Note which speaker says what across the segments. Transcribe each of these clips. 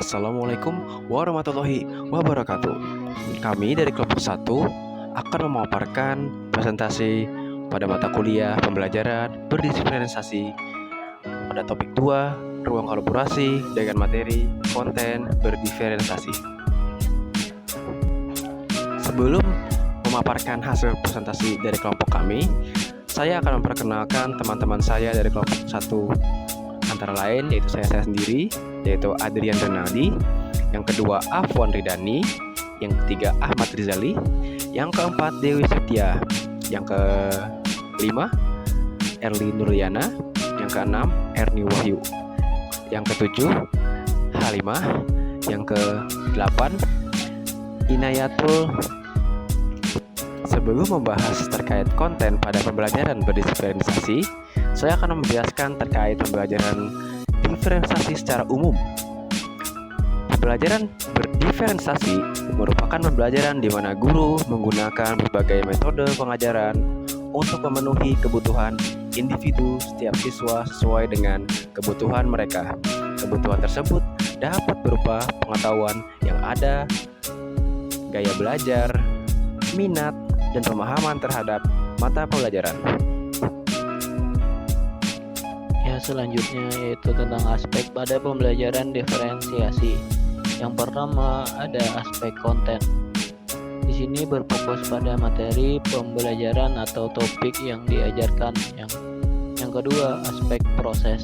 Speaker 1: Assalamualaikum warahmatullahi wabarakatuh. Kami dari kelompok 1 akan memaparkan presentasi pada mata kuliah pembelajaran berdiferensiasi pada topik 2, ruang kolaborasi dengan materi konten berdiferensiasi. Sebelum memaparkan hasil presentasi dari kelompok kami, saya akan memperkenalkan teman-teman saya dari kelompok 1. Antara lain yaitu saya sendiri, yaitu Adrian Renaldi, yang kedua Afwan Ridani, yang ketiga Ahmad Rizali, yang keempat Dewi Setia, yang kelima Erli Nurliana, yang keenam Erni Wahyu, yang ketujuh Halimah, yang kedelapan Inayatul. Sebelum membahas terkait konten pada pembelajaran berdiferensiasi, saya akan menjelaskan terkait pembelajaran diferensiasi secara umum. Pembelajaran berdiferensiasi merupakan pembelajaran di mana guru menggunakan berbagai metode pengajaran untuk memenuhi kebutuhan individu setiap siswa sesuai dengan kebutuhan mereka. Kebutuhan tersebut dapat berupa pengetahuan yang ada, gaya belajar, minat, dan pemahaman terhadap mata pelajaran.
Speaker 2: Selanjutnya yaitu tentang aspek pada pembelajaran diferensiasi. Yang pertama ada aspek konten. Di sini berfokus pada materi pembelajaran atau topik yang diajarkan. Yang kedua aspek proses.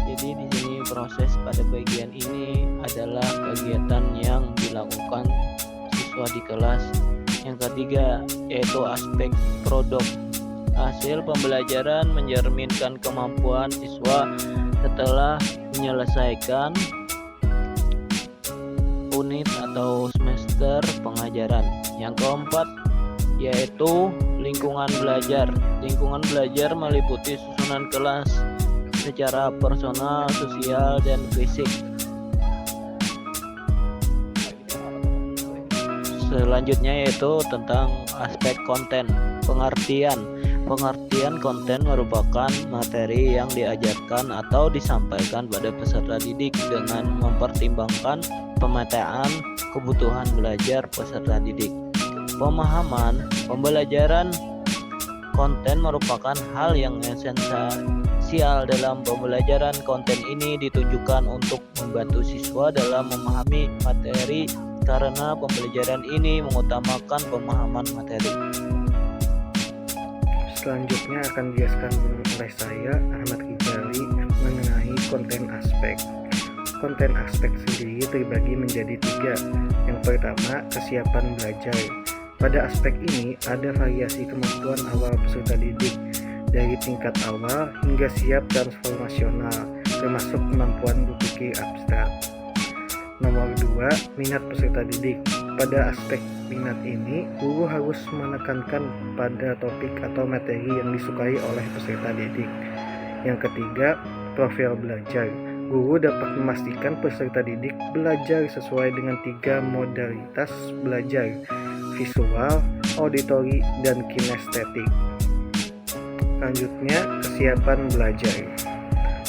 Speaker 2: Jadi di sini proses pada bagian ini adalah kegiatan yang dilakukan siswa di kelas. Yang ketiga yaitu aspek produk. Hasil pembelajaran mencerminkan kemampuan siswa setelah menyelesaikan unit atau semester pengajaran. Yang keempat yaitu lingkungan belajar. Lingkungan belajar meliputi susunan kelas secara personal, sosial, dan fisik. Selanjutnya yaitu tentang aspek konten. Pengertian konten merupakan materi yang diajarkan atau disampaikan pada peserta didik dengan mempertimbangkan pemetaan kebutuhan belajar peserta didik. Pemahaman pembelajaran konten merupakan hal yang esensial dalam pembelajaran. Konten ini ditujukan untuk membantu siswa dalam memahami materi karena pembelajaran ini mengutamakan pemahaman materi.
Speaker 3: Selanjutnya akan dijelaskan oleh saya, Ahmad Rizali, mengenai konten aspek. Konten aspek sendiri terbagi menjadi 3. Yang pertama, kesiapan belajar. Pada aspek ini ada variasi kemampuan awal peserta didik, dari tingkat awal hingga siap transformasional, termasuk kemampuan berpikir abstrak. Nomor 2, minat peserta didik. Pada aspek minat ini, guru harus menekankan pada topik atau materi yang disukai oleh peserta didik. Yang ketiga, profil belajar. Guru dapat memastikan peserta didik belajar sesuai dengan 3 modalitas belajar: visual, auditori, dan kinestetik. Selanjutnya, kesiapan belajar.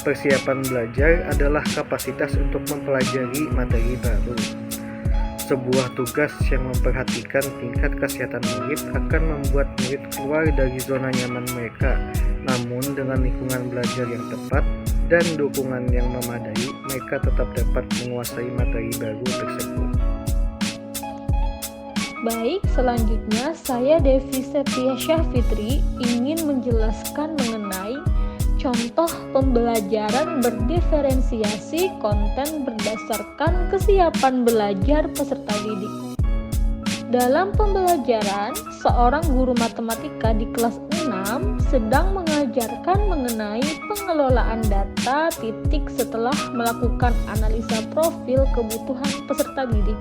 Speaker 3: Persiapan belajar adalah kapasitas untuk mempelajari materi baru. Sebuah tugas yang memperhatikan tingkat kesehatan murid akan membuat murid keluar dari zona nyaman mereka. Namun dengan lingkungan belajar yang tepat dan dukungan yang memadai, mereka tetap dapat menguasai materi baru tersebut.
Speaker 4: Baik, selanjutnya saya Devi Setia Syafitri ingin menjelaskan mengenai contoh pembelajaran berdiferensiasi konten berdasarkan kesiapan belajar peserta didik. Dalam pembelajaran, seorang guru matematika di kelas 6 sedang mengajarkan mengenai pengelolaan data setelah melakukan analisa profil kebutuhan peserta didik.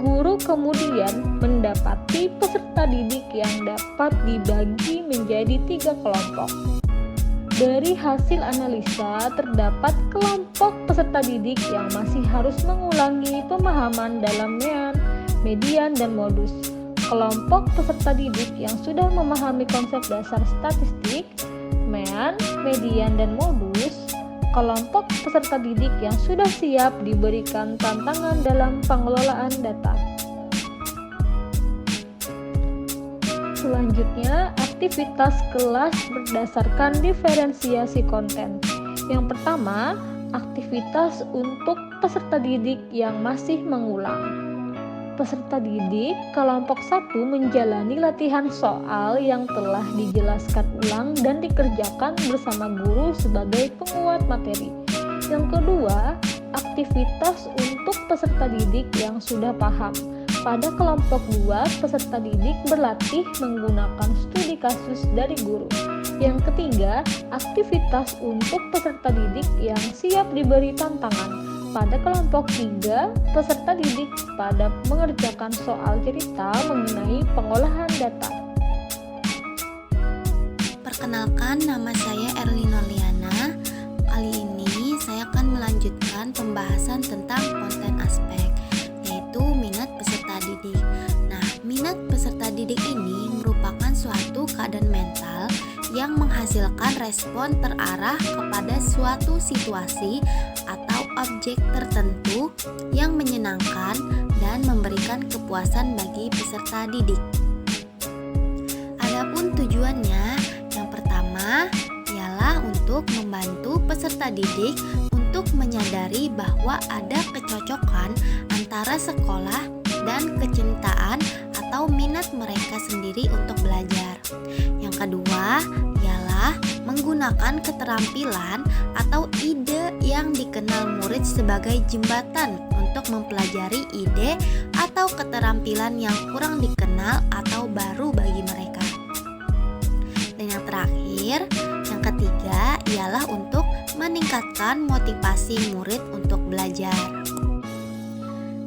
Speaker 4: Guru kemudian mendapati peserta didik yang dapat dibagi menjadi 3 kelompok. Dari hasil analisa, terdapat kelompok peserta didik yang masih harus mengulangi pemahaman dalam median, dan modus. Kelompok peserta didik yang sudah memahami konsep dasar statistik, median, dan modus kelompok peserta didik yang sudah siap diberikan tantangan dalam pengelolaan data. Selanjutnya, aktivitas kelas berdasarkan diferensiasi konten. Yang pertama, aktivitas untuk peserta didik yang masih mengulang. Peserta didik kelompok 1 menjalani latihan soal yang telah dijelaskan ulang dan dikerjakan bersama guru sebagai penguat materi. Yang kedua, aktivitas untuk peserta didik yang sudah paham. Pada kelompok 2, peserta didik berlatih menggunakan studi kasus dari guru. Yang ketiga, aktivitas untuk peserta didik yang siap diberi tantangan. Pada kelompok 3, peserta didik pada mengerjakan soal cerita mengenai pengolahan data.
Speaker 5: Perkenalkan, nama saya Erlina Liana. Kali ini saya akan melanjutkan pembahasan tentang konten aspek, yaitu minat peserta didik. Nah, minat peserta didik ini merupakan suatu keadaan mental yang menghasilkan respon terarah kepada suatu situasi atau objek tertentu yang menyenangkan dan memberikan kepuasan bagi peserta didik. Adapun tujuannya, yang pertama ialah untuk membantu peserta didik untuk menyadari bahwa ada kecocokan antara sekolah dan kecintaan atau minat mereka sendiri untuk belajar. Yang kedua ialah menggunakan keterampilan atau ide yang dikenal murid sebagai jembatan untuk mempelajari ide atau keterampilan yang kurang dikenal atau baru bagi mereka. Dan yang terakhir, yang ketiga ialah untuk meningkatkan motivasi murid untuk belajar.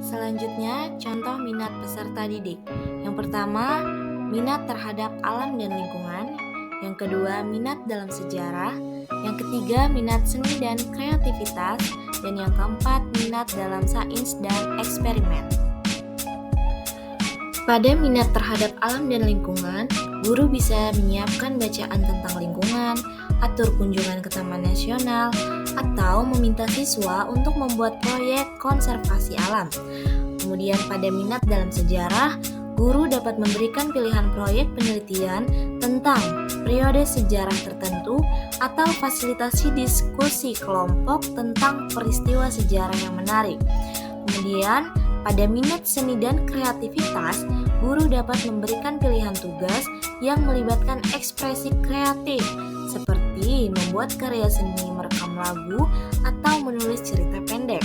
Speaker 6: Selanjutnya, contoh minat peserta didik. Yang pertama, minat terhadap alam dan lingkungan. Yang kedua, minat dalam sejarah. Yang ketiga, minat seni dan kreativitas. Dan yang keempat, minat dalam sains dan eksperimen. Pada minat terhadap alam dan lingkungan, guru bisa menyiapkan bacaan tentang lingkungan, atur kunjungan ke Taman Nasional, atau meminta siswa untuk membuat proyek konservasi alam. Kemudian pada minat dalam sejarah, guru dapat memberikan pilihan proyek penelitian tentang periode sejarah tertentu atau fasilitasi diskusi kelompok tentang peristiwa sejarah yang menarik. Kemudian pada minat seni dan kreativitas, guru dapat memberikan pilihan tugas yang melibatkan ekspresi kreatif seperti membuat karya seni merekam lagu atau menulis cerita pendek.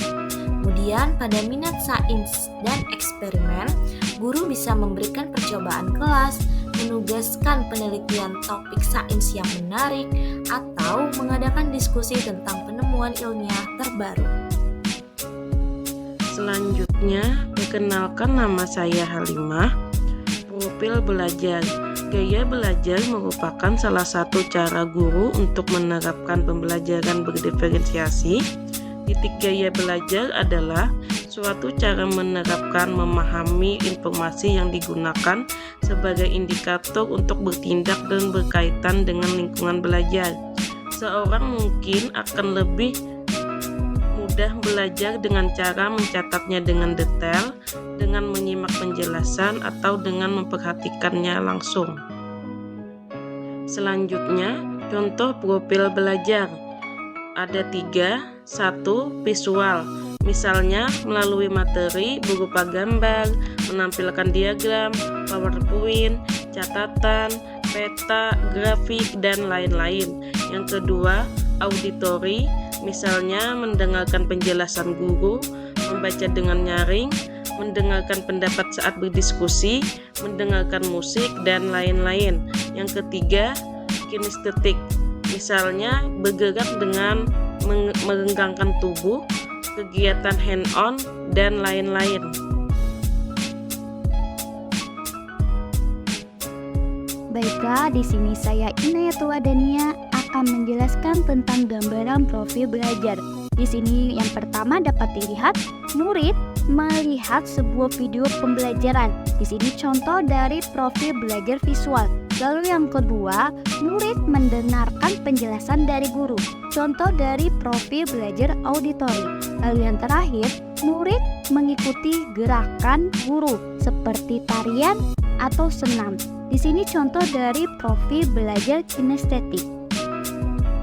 Speaker 6: Kemudian pada minat sains dan eksperimen, guru bisa memberikan percobaan kelas, menugaskan penelitian topik sains yang menarik, atau mengadakan diskusi tentang penemuan ilmiah terbaru.
Speaker 7: Selanjutnya, perkenalkan, nama saya Halimah. Profil belajar. Gaya belajar merupakan salah satu cara guru untuk menerapkan pembelajaran berdiferensiasi. Titik gaya belajar adalah suatu cara menerapkan, memahami informasi yang digunakan sebagai indikator untuk bertindak dan berkaitan dengan lingkungan belajar. Seorang mungkin akan lebih mudah belajar dengan cara mencatatnya dengan detail, dengan menyimak penjelasan, atau dengan memperhatikannya langsung. Selanjutnya, contoh profil belajar. Ada 3. 1. Visual. Misalnya melalui materi berupa gambar, menampilkan diagram, PowerPoint, catatan, peta, grafik, dan lain-lain. Yang kedua, auditori. Misalnya mendengarkan penjelasan guru, membaca dengan nyaring, mendengarkan pendapat saat berdiskusi, mendengarkan musik, dan lain-lain. Yang ketiga, kinestetik. Misalnya bergerak dengan merenggangkan tubuh, kegiatan hand-on, dan lain-lain.
Speaker 8: Baiklah, di sini saya Inayatul Adania akan menjelaskan tentang gambaran profil belajar. Di sini yang pertama dapat dilihat murid melihat sebuah video pembelajaran. Di sini contoh dari profil belajar visual. Lalu yang kedua, murid mendengarkan penjelasan dari guru. Contoh dari profil belajar auditori. Lalu yang terakhir, murid mengikuti gerakan guru seperti tarian atau senam. Di sini contoh dari profil belajar kinestetik.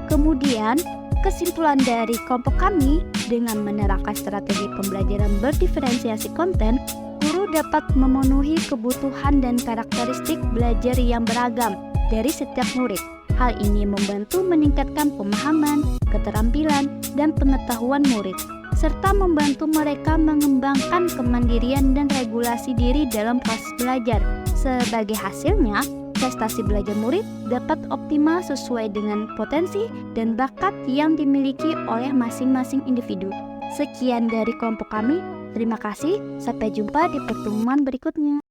Speaker 8: Kemudian, kesimpulan dari kelompok kami dengan menerapkan strategi pembelajaran berdiferensiasi konten, guru dapat memenuhi kebutuhan dan karakteristik belajar yang beragam dari setiap murid. Hal ini membantu meningkatkan pemahaman, keterampilan, dan pengetahuan murid, serta membantu mereka mengembangkan kemandirian dan regulasi diri dalam proses belajar. Sebagai hasilnya, prestasi belajar murid dapat optimal sesuai dengan potensi dan bakat yang dimiliki oleh masing-masing individu. Sekian dari kelompok kami. Terima kasih, sampai jumpa di pertemuan berikutnya.